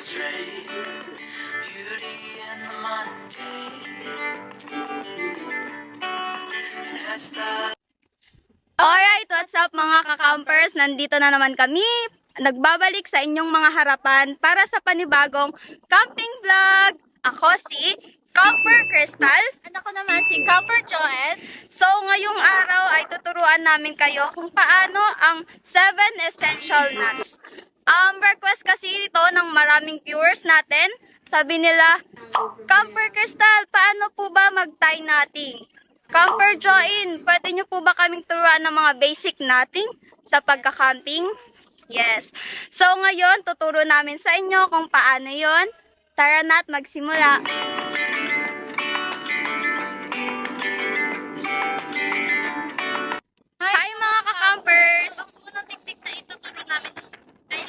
was rain, beauty in the mundane. And as the Alright, what's up mga kakampers? Nandito na naman kami. Nagbabalik sa inyong mga harapan para sa panibagong camping vlog. Ako si Camper Crystal. At ako naman si Camper Joanne. So, ngayong araw ay tuturuan namin kayo kung paano ang 7 essential nuts. Request kasi ito ng maraming viewers natin. Sabi nila, Camper Crystal, paano po ba mag-tie knotting? Camper Join, pwede nyo po ba kaming turuan ng mga basic knotting sa pagka-camping? Yes. So ngayon, tuturo namin sa inyo kung paano yon. Tara na't magsimula. Hi mga ka-campers! Ang unang teknik na ituturo namin ay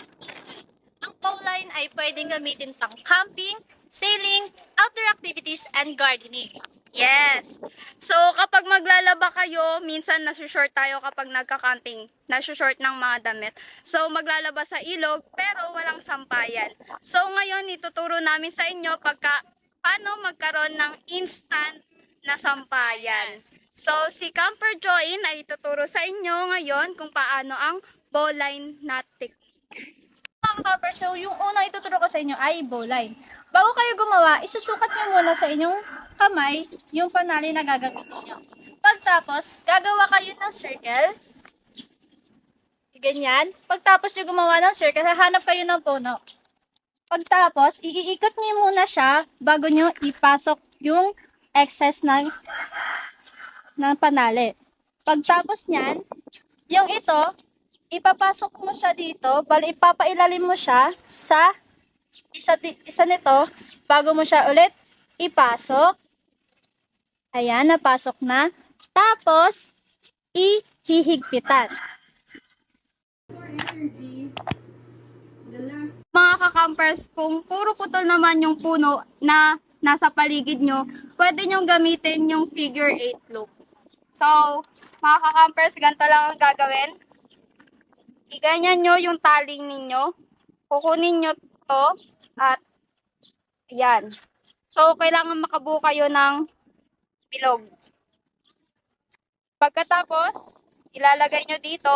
ang bowline ay pwedeng gamitin pang camping, sailing, outdoor activities, and gardening. Yes. So, kapag maglalaba kayo, minsan nasushort tayo kapag nagka-camping. Nasushort ng mga damit. So, maglalaba sa ilog, pero walang sampayan. So, ngayon, ituturo namin sa inyo paano magkaroon ng instant na sampayan. So, si Camper Join ay ituturo sa inyo ngayon kung paano ang bowline knot technique. Mga ka-camper, so yung unang ituturo ko sa inyo ay bowline. Bago kayo gumawa, isusukat nyo muna sa inyong kamay yung panali na gagamitin nyo. Pagtapos, gagawa kayo ng circle. Ganyan. Pagtapos nyo gumawa ng circle, hahanap kayo ng puno. Pagtapos, iikot nyo muna siya bago nyo ipasok yung excess ng panali. Pagtapos nyan, yung ito, ipapasok mo siya dito, bali ipapailalim mo siya sa isa nito bago mo siya ulit ipasok. Ayan, napasok na. Tapos, ihihigpitan. Mga ka-campers, kung puro putol naman yung puno na nasa paligid nyo, pwede nyo gamitin yung figure 8 loop. So, mga ka-campers, ganito lang ang gagawin. Iganyan nyo yung taling ninyo. Kukunin nyo to at yan. So, kailangan makabuo kayo ng bilog. Pagkatapos, ilalagay nyo dito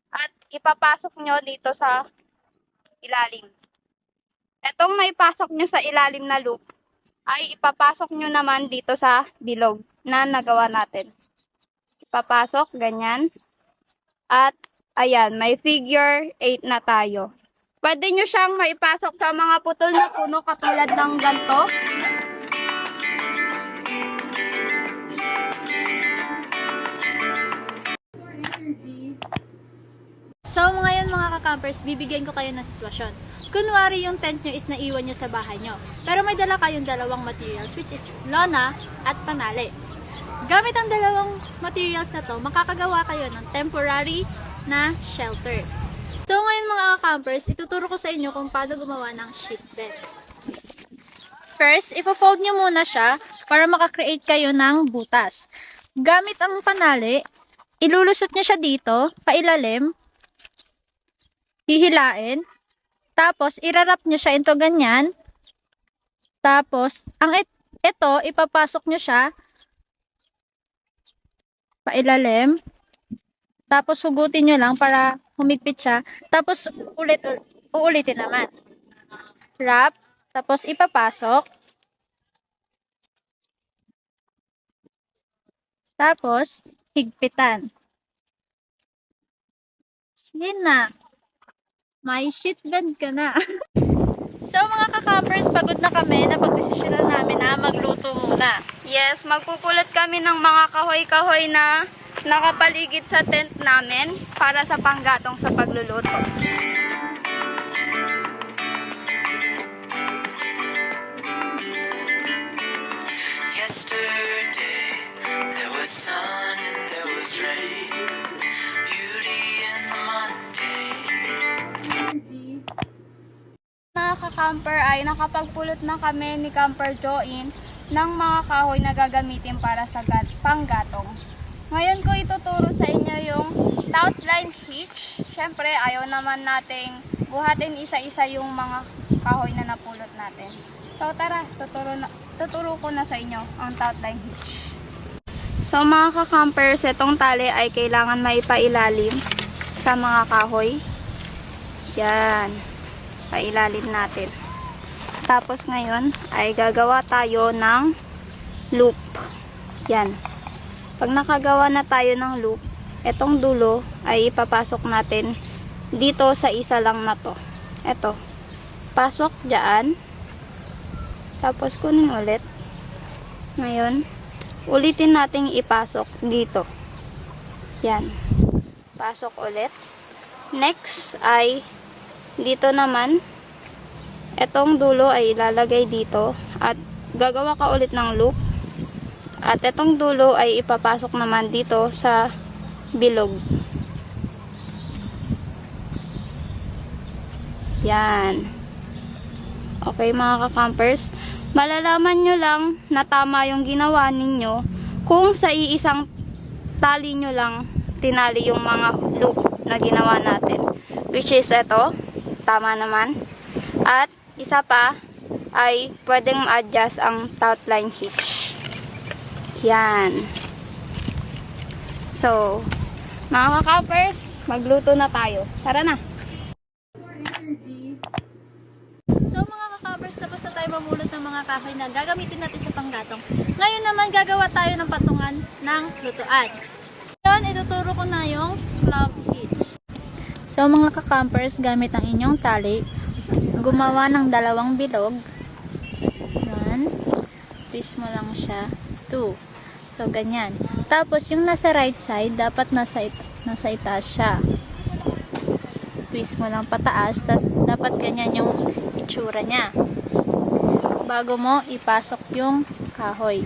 at ipapasok nyo dito sa ilalim. Etong naipasok nyo sa ilalim na loop ay ipapasok nyo naman dito sa bilog na nagawa natin. Ipapasok, ganyan. At ayan, may figure 8 na tayo. Pwede nyo siyang maipasok sa mga putol na puno katulad ng ganito. So, ngayon mga ka-campers, bibigyan ko kayo ng sitwasyon. Kunwari yung tent nyo is naiwan nyo sa bahay nyo. Pero may dala kayong dalawang materials, which is lona at panali. Gamit ang dalawang materials na to, makakagawa kayo ng temporary na shelter. So, ngayon mga ka-campers, ituturo ko sa inyo kung paano gumawa ng sheet bed. First, ipo-fold nyo muna siya para makakreate kayo ng butas. Gamit ang panali, ilulusot nyo siya dito, pailalim, hihilain, tapos irarap nyo siya into ganyan, tapos ito ipapasok nyo siya pailalim, tapos hugutin nyo lang para humigpit siya, tapos uulitin naman, wrap, tapos ipapasok, tapos higpitan. Sige na. May sheet bed ka na. So mga ka-campers, pagod na kami. Napag-desisyonan namin na magluto muna. Yes, magpupulot kami ng mga kahoy-kahoy na nakapaligid sa tent namin para sa panggatong sa pagluluto. yesterday there was sun and there was rain, beauty in the mundane. Mga ka-camper ay nakapagpulot na kami ni Camper Join ng mga kahoy na gagamitin para sa panggatong. Ngayon ko ituturo sa inyo yung outline hitch. Siyempre, ayaw naman nating buhatin isa-isa yung mga kahoy na napulot natin. So tara, tuturo ko na sa inyo ang outline hitch. So mga ka-campers, itong tali ay kailangan maipailalim sa mga kahoy. Yan. Pailalim natin. Tapos ngayon ay gagawa tayo ng loop. Yan. Pag nakagawa na tayo ng loop, itong dulo ay ipapasok natin dito sa isa lang na to. Ito. Pasok dyan. Tapos kunin ulit. Ngayon, ulitin nating ipasok dito. Yan. Pasok ulit. Next ay dito naman, itong dulo ay ilalagay dito at gagawa ka ulit ng loop. At itong dulo ay ipapasok naman dito sa bilog. Yan. Okay mga ka-campers, malalaman nyo lang na tama yung ginawa ninyo kung sa iisang tali nyo lang tinali yung mga loop na ginawa natin. Which is ito, tama naman. At isa pa ay pwedeng ma-adjust ang outline hitch. Yan. So, mga ka-campers, magluto na tayo. Tara na! So mga ka-campers, tapos na tayo mamulot ng mga kahoy na gagamitin natin sa panggatong. Ngayon naman gagawa tayo ng patungan ng lutuan. Ngayon, ituturo ko na yung club hitch. So mga ka-campers, gamit ang inyong tali, gumawa ng 2 bilog. 1, twist mo lang siya. 2. So ganyan. Tapos yung nasa right side, dapat nasa itaas siya. Twist mo lang pataas, tas dapat ganyan yung itsura niya. Bago mo ipasok yung kahoy.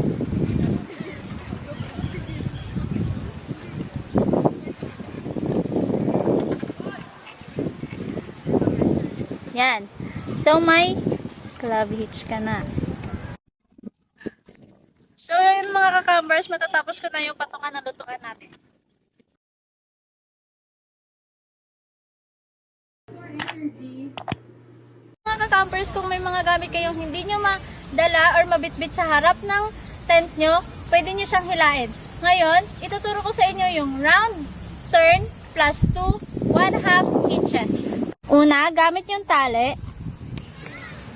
Yan. So may club hitch ka na. So yun mga ka-campers, matatapos ko na yung patungan na lutuan natin. Mga ka-campers, kung may mga gamit kayong hindi nyo madala or mabitbit sa harap ng tent nyo, pwede nyo siyang hilain. Ngayon, ituturo ko sa inyo yung round turn plus 2 1/2 inches. Una, gamit yung tali,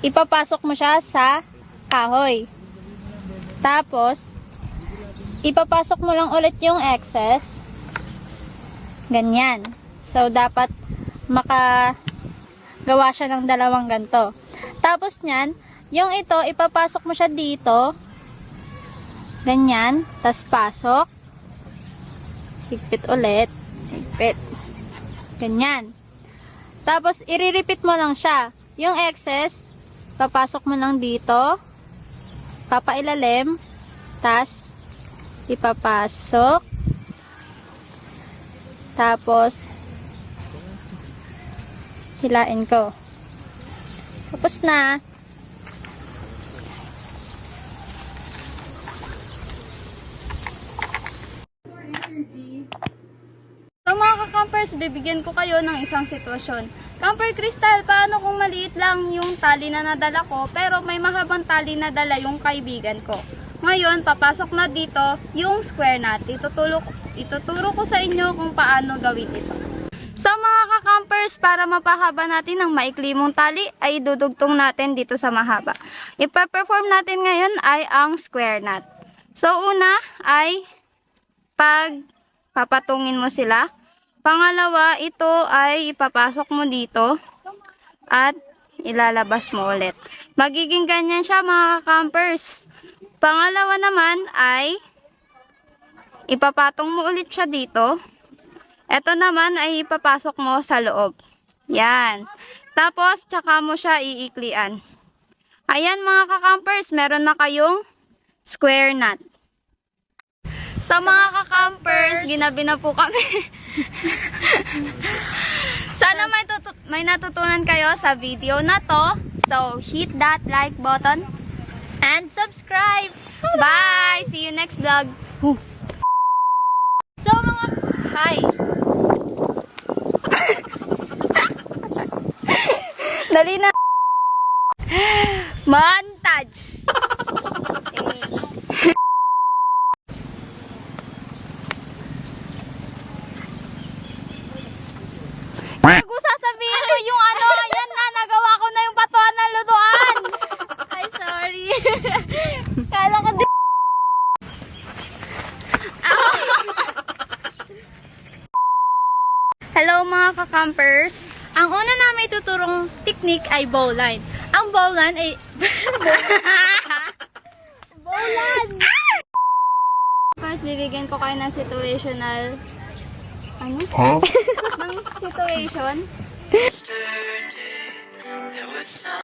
ipapasok mo siya sa kahoy. Tapos, ipapasok mo lang ulit yung excess. Ganyan. So, dapat makagawa siya ng 2 ganito. Tapos nyan, yung ito, ipapasok mo siya dito. Ganyan. Tapos pasok. Higpit ulit. Higpit. Ganyan. Tapos, i-repeat mo lang siya. Yung excess, papasok mo lang dito. Papailalim. Tas, ipapasok. Tapos, hilain ko. Tapos na. So mga ka-campers, bibigyan ko kayo ng isang sitwasyon. Camper Crystal, paano kung maliit lang yung tali na nadala ko, pero may mahabang tali na dala yung kaibigan ko? Ngayon, papasok na dito yung square nut. Ituturo ko sa inyo kung paano gawin ito. So mga ka-campers, para mapahaba natin ang maikli mong tali, ay dudugtong natin dito sa mahaba. Ipa-perform natin ngayon ay ang square knot. So una ay papatungin mo sila. Pangalawa, ito ay ipapasok mo dito at ilalabas mo ulit. Magiging ganyan siya mga ka-campers. Pangalawa naman ay ipapatong mo ulit siya dito. Ito naman ay ipapasok mo sa loob. Yan. Tapos, tsaka mo siya iiklian. Ayan mga ka-campers, meron na kayong square knot. So mga ka-campers, ginabi na po kami. Sana may natutunan kayo sa video na to. So, hit that like button and subscribe. Bye! See you next vlog. bahay. Dali na. Montage. Bago sasabihin mo yung ano, yan na, nagawa ko na yung patuan ng lutuan. Ay, sorry. Kala ko di... Hello mga ka-campers. Ang una namin tuturong technique ay bowline. Ang bowline ay... Bowlan! First, bibigyan ko kayo ng situational... Ano? ng situation. Yesterday, there was sun.